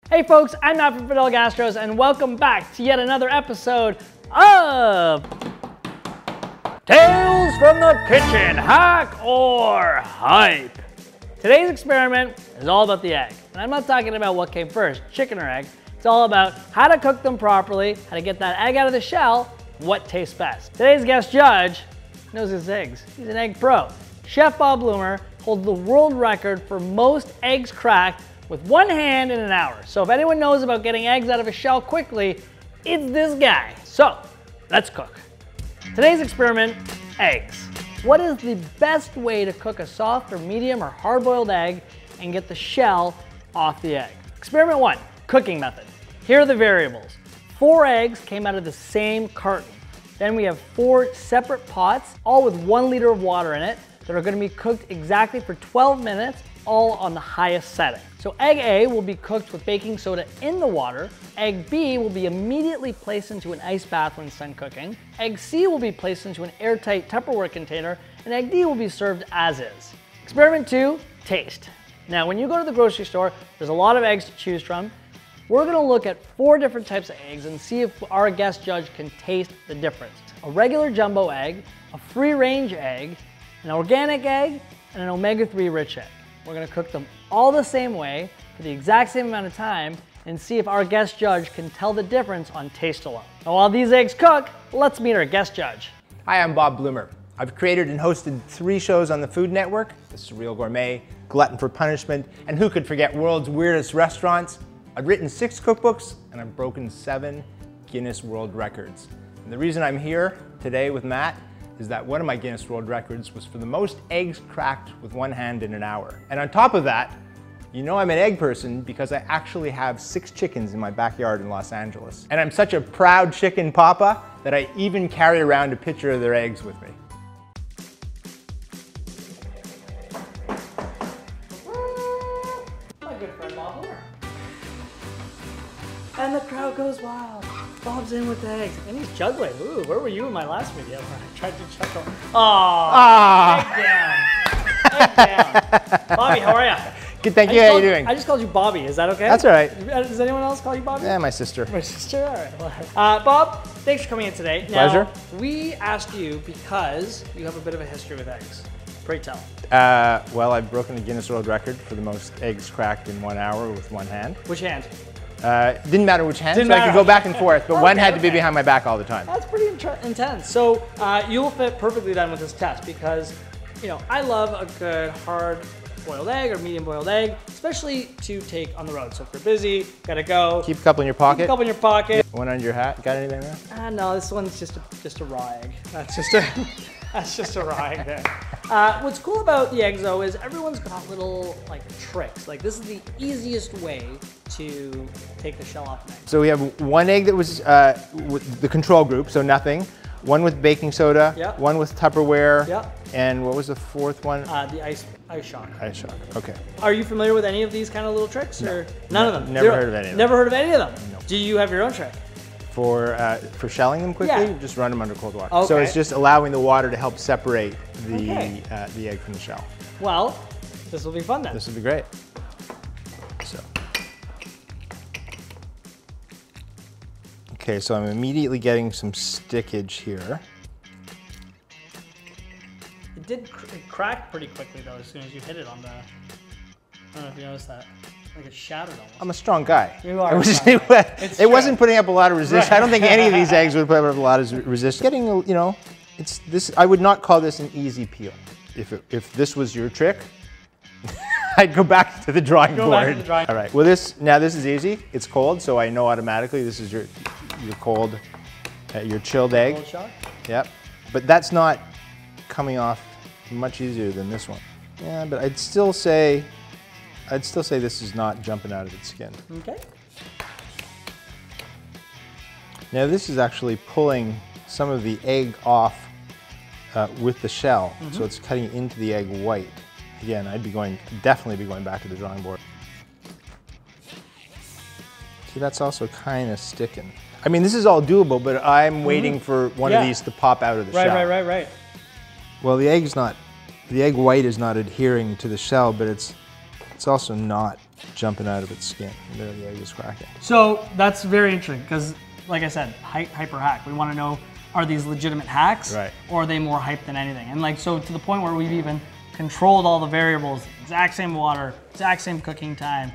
Hey folks, I'm Matt from Fidel Gastro, and welcome back to yet another episode of Tales from the Kitchen, Hack or Hype. Today's experiment is all about the egg. And I'm not talking about what came first, chicken or egg. It's all about how to cook them properly, how to get that egg out of the shell, what tastes best. Today's guest judge knows his eggs. He's an egg pro. Chef Bob Blumer holds the world record for most eggs cracked with one hand in an hour. So if anyone knows about getting eggs out of a shell quickly, it's this guy. So let's cook. Today's experiment, eggs. What is the best way to cook a soft or medium or hard-boiled egg and get the shell off the egg? Experiment 1, cooking method. Here are the variables. 4 eggs came out of the same carton. Then we have 4 separate pots, all with 1 liter of water in it, that are gonna be cooked exactly for 12 minutes, all on the highest setting. So egg A will be cooked with baking soda in the water. Egg B will be immediately placed into an ice bath when it's done cooking. Egg C will be placed into an airtight Tupperware container, and egg D will be served as is. Experiment 2, taste. Now, when you go to the grocery store, there's a lot of eggs to choose from. We're gonna look at 4 different types of eggs and see if our guest judge can taste the difference. A regular jumbo egg, a free-range egg, an organic egg, and an omega-3 rich egg. We're gonna cook them all the same way for the exact same amount of time and see if our guest judge can tell the difference on taste alone. Now, while these eggs cook, let's meet our guest judge. Hi, I'm Bob Blumer. I've created and hosted 3 shows on the Food Network, The Surreal Gourmet, Glutton for Punishment, and who could forget World's Weirdest Restaurants. I've written 6 cookbooks and I've broken 7 Guinness World Records. And the reason I'm here today with Matt is that one of my Guinness World Records was for the most eggs cracked with one hand in an hour. And on top of that, you know I'm an egg person because I actually have 6 chickens in my backyard in Los Angeles. And I'm such a proud chicken papa that I even carry around a picture of their eggs with me. My good friend Bob Blumer. And the crowd goes wild. Bob's in with the eggs. And he's juggling. Ooh, where were you in my last video? I tried to chuckle. Aww. Egg down. Egg down. Bobby, how are you? Good, thank you. How are you doing? I just called you Bobby. Is that okay? That's all right. Does anyone else call you Bobby? Yeah, my sister. My sister? All right. Bob, thanks for coming in today. Pleasure. Now, we asked you because you have a bit of a history with eggs. Pray tell. Well, I've broken the Guinness World Record for the most eggs cracked in 1 hour with one hand. Which hand? Didn't matter which hand, so I could go back and forth, but one had to be behind my back all the time. That's pretty intense. So you'll fit perfectly then with this test because, you know, I love a good hard boiled egg or medium boiled egg, especially to take on the road. So if you're busy, gotta go. Keep a couple in your pocket. Keep a couple in your pocket. One under your hat. Got anything there? No, this one's just a raw egg. That's just a raw egg there. What's cool about the eggs though is everyone's got little like tricks. Like this is the easiest way to take the shell off an egg. So we have one egg that was with the control group, so nothing. One with baking soda. Yep. One with Tupperware. Yep. And what was the 4th one? The ice shock. Ice shock. Okay. Are you familiar with any of these kind of little tricks, or none of them? Never heard of any of them. Never heard of any of them. No. Do you have your own trick? For shelling them quickly, Yeah. just run them under cold water. Okay. So it's just allowing the water to help separate the egg from the shell. Well, this will be fun then. This would be great. So. Okay, so I'm immediately getting some stickage here. It cracked pretty quickly though as soon as you hit it on the, I don't know if you noticed that. Like it shattered almost. I'm a strong guy. You are a strong guy. It wasn't putting up a lot of resistance. Right. I don't think any of these eggs would put up a lot of resistance. Getting, you know, it's this. I would not call this an easy peel. If this was your trick, I'd go back to the drawing board. Back to the drawing. All right. Well, this is easy. It's cold, so I know automatically this is your cold, your chilled egg. Cold shock? Yep. But that's not coming off much easier than this one. Yeah, but I'd still say this is not jumping out of its skin. Okay. Now this is actually pulling some of the egg off with the shell, so it's cutting into the egg white. Again, I'd definitely be going back to the drawing board. See, that's also kind of sticking. I mean, this is all doable, but I'm waiting for one of these to pop out of the shell. Right. Well, the egg white is not adhering to the shell, but it's also not jumping out of its skin. And there the egg is cracking. So that's very interesting because, like I said, hyper hack. We want to know, are these legitimate hacks, right, or are they more hype than anything? And like, so to the point where we've even controlled all the variables, exact same water, exact same cooking time.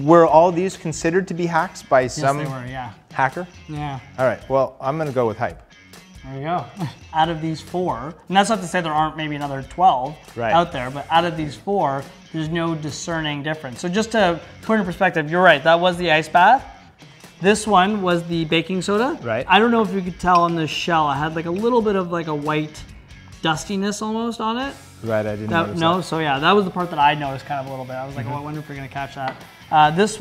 Were all these considered to be hacks by some Yes, they were, yeah. hacker? Yeah. All right, well, I'm gonna go with hype. There you go. Out of these 4, and that's not to say there aren't maybe another 12 out there, but out of these 4, there's no discerning difference. So just to put in perspective, you're right, that was the ice bath. This one was the baking soda. Right. I don't know if you could tell on the shell, I had like a little bit of like a white dustiness almost on it. Right, I didn't notice No, that. so yeah, that was the part that I noticed kind of a little bit. I was like, oh, I wonder if you're gonna catch that. This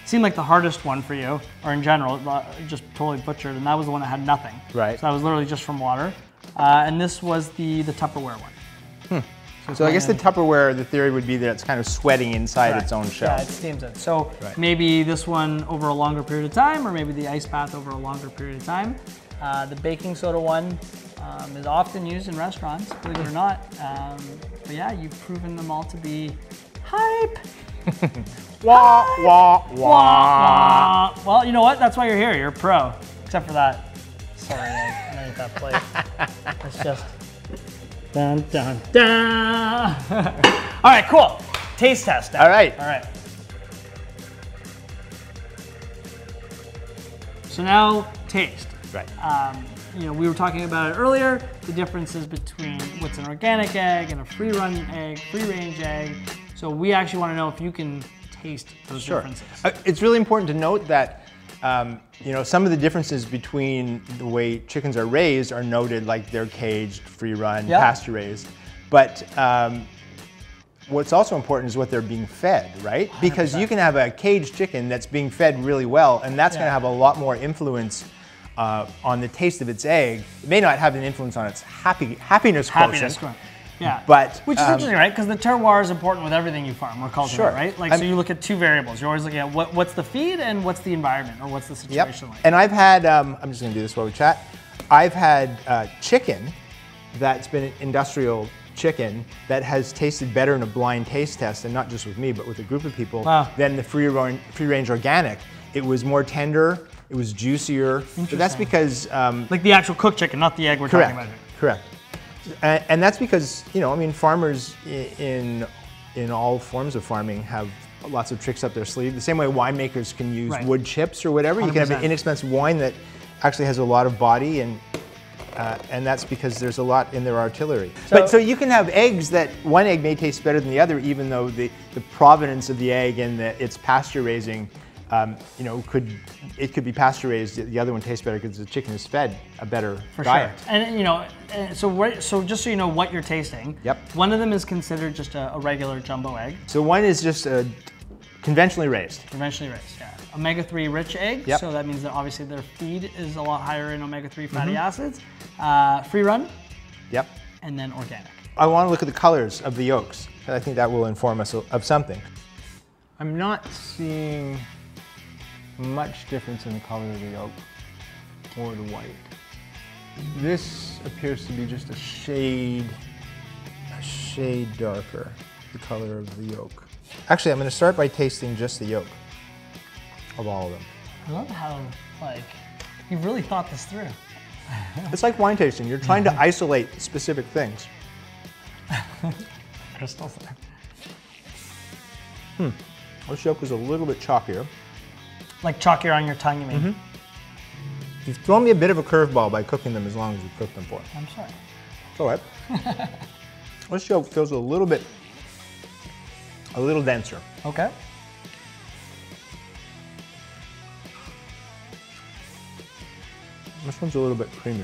seemed like the hardest one for you, or in general, just totally butchered, and that was the one that had nothing. Right. So that was literally just from water. And this was the Tupperware one. So I guess the Tupperware, the theory would be that it's kind of sweating inside its own shell. Yeah, it steams it. So maybe this one over a longer period of time, or maybe the ice bath over a longer period of time. The baking soda one is often used in restaurants, believe it or not. But yeah, you've proven them all to be hype. Wah, wah, wah. Well, you know what? That's why you're here. You're a pro. Except for that. Sorry, I know that plate. It's just dun dun dun. All right, cool. Taste test now. All right. All right. So now taste. Right. You know, we were talking about it earlier, the differences between what's an organic egg and a free-run egg, free-range egg. So we actually want to know if you can taste those differences. It's really important to note that you know, some of the differences between the way chickens are raised are noted, like they're caged, free-run, pasture-raised. But what's also important is what they're being fed, right? 100%. Because you can have a caged chicken that's being fed really well, and that's going to have a lot more influence on the taste of its egg. It may not have an influence on its happiness quotient. Yeah, but which is interesting, right? Because the terroir is important with everything you farm or cultivate, right? Like, so you look at 2 variables. You're always looking at what's the feed and what's the environment, or what's the situation like. And I've had, I'm just going to do this while we chat. I've had chicken that's been industrial chicken that has tasted better in a blind taste test, and not just with me, but with a group of people, than the free-range organic. It was more tender. It was juicier. But that's because like the actual cooked chicken, not the egg we're talking about here. Correct. And that's because, you know, I mean, farmers in all forms of farming have lots of tricks up their sleeve. The same way winemakers can use wood chips or whatever. 100%. You can have an inexpensive wine that actually has a lot of body, and that's because there's a lot in their artillery. So you can have eggs that one egg may taste better than the other, even though the provenance of the egg and its pasture raising, you know, it could be pasture raised. The other one tastes better because the chicken is fed a better diet. Sure. And you know, so just so you know what you're tasting. One of them is considered just a regular jumbo egg. So one is just a conventionally raised. Conventionally raised, yeah. Omega-3 rich egg. So that means that obviously their feed is a lot higher in omega-3 fatty acids. Free run. And then organic. I want to look at the colors of the yolks, and I think that will inform us of something. I'm not seeing much difference in the color of the yolk or the white. This appears to be just a shade darker, the color of the yolk. Actually, I'm going to start by tasting just the yolk of all of them. I love how, like, you've really thought this through. It's like wine tasting. You're trying to isolate specific things. Crystals there. This yolk is a little bit chalkier. Like chalkier on your tongue, you mean? You've thrown me a bit of a curveball by cooking them as long as you cooked them for. I'm sorry. It's all right. This yolk feels a little denser. Okay. This one's a little bit creamier.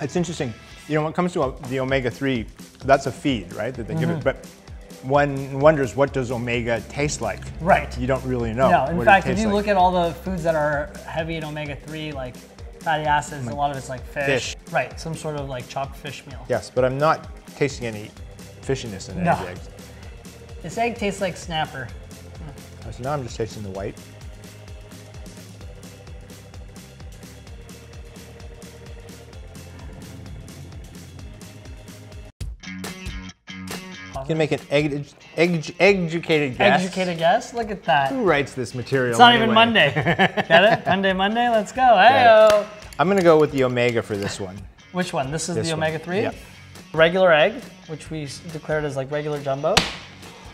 It's interesting. You know, when it comes to the omega-3, that's a feed, right, that they give it. But one wonders, what does omega taste like? Right. You don't really know. No, in fact, if you look at all the foods that are heavy in omega-3, like fatty acids, a lot of it's like fish. Right, some sort of like chopped fish meal. Yes, but I'm not tasting any fishiness in any of the eggs. This egg tastes like snapper. So now I'm just tasting the white. Wow. Can make an educated guess. Educated guess? Look at that. Who writes this material? It's not anyway? even Monday. Get it? Monday, let's go. Hey-o. I'm gonna go with the omega for this one. Which one? This is the one. omega-3? Yep. Regular egg, which we declared as like regular jumbo.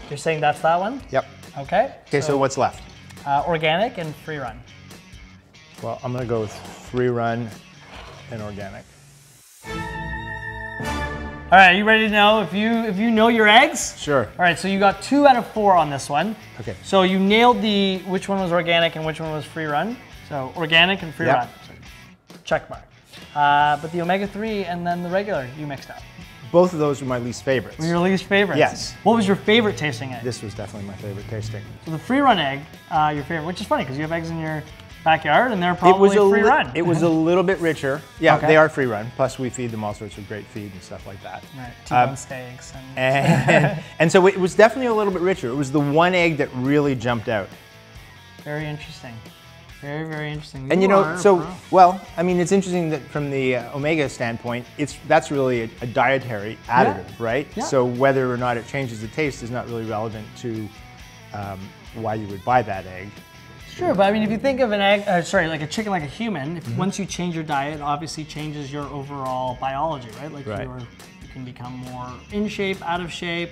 You're saying that's that one? Yep. Okay. Okay, so what's left? Organic and free run. Well, I'm gonna go with free run and organic. All right, are you ready to know if you know your eggs? Sure. All right, so you got 2 out of 4 on this one. Okay. So you nailed which one was organic and which one was free run. So organic and free run. So check mark. But the omega-3 and then the regular, you mixed up. Both of those were my least favorites. Were your least favorites? Yes. What was your favorite tasting egg? This was definitely my favorite tasting. So the free run egg, your favorite, which is funny because you have eggs in your backyard and they're probably free run. It was a little bit richer. Yeah, Okay. they are free run. Plus we feed them all sorts of great feed and stuff like that. Right, T-bone steaks. And so it was definitely a little bit richer. It was the one egg that really jumped out. Very interesting. Very, very interesting. And you know, well, I mean, it's interesting that from the omega standpoint, that's really a dietary additive, right? Yeah. So whether or not it changes the taste is not really relevant to why you would buy that egg. Sure, but I mean, if you think of an egg, like a chicken, like a human, if once you change your diet, it obviously changes your overall biology, right? Like you can become more in shape, out of shape.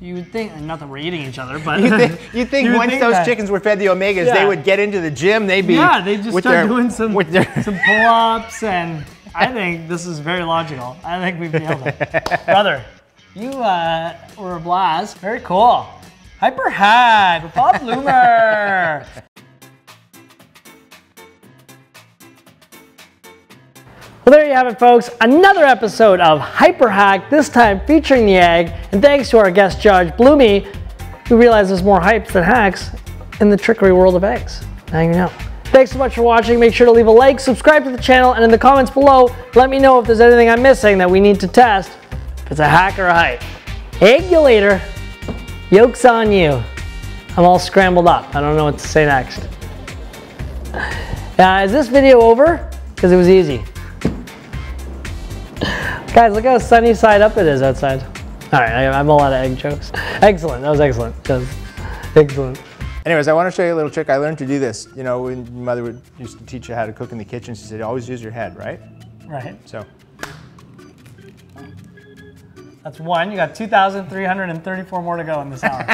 You would think, and not that we're eating each other, but you think once those chickens were fed the omegas, they would get into the gym. They'd be they'd just start doing some pull-ups, and I think this is very logical. I think we've nailed it, brother. You were a blast. Very cool. Hyper Hack with Bob Blumer. Well, there you have it, folks. Another episode of Hyper Hack, this time featuring the egg. And thanks to our guest judge, Bloomy, who realized there's more hypes than hacks in the trickery world of eggs. Now you know. Thanks so much for watching. Make sure to leave a like, subscribe to the channel, and in the comments below, let me know if there's anything I'm missing that we need to test. If it's a hack or a hype. Egg you later. Yolk's on you. I'm all scrambled up. I don't know what to say next. Is this video over? Because it was easy. Guys, look how sunny side up it is outside. All right, I have a lot of egg jokes. Excellent, that was excellent. Excellent. Anyways, I want to show you a little trick. I learned to do this. You know, when your mother used to teach you how to cook in the kitchen, she said, always use your head, right? Right. So. That's 1. You got 2,334 more to go in this hour.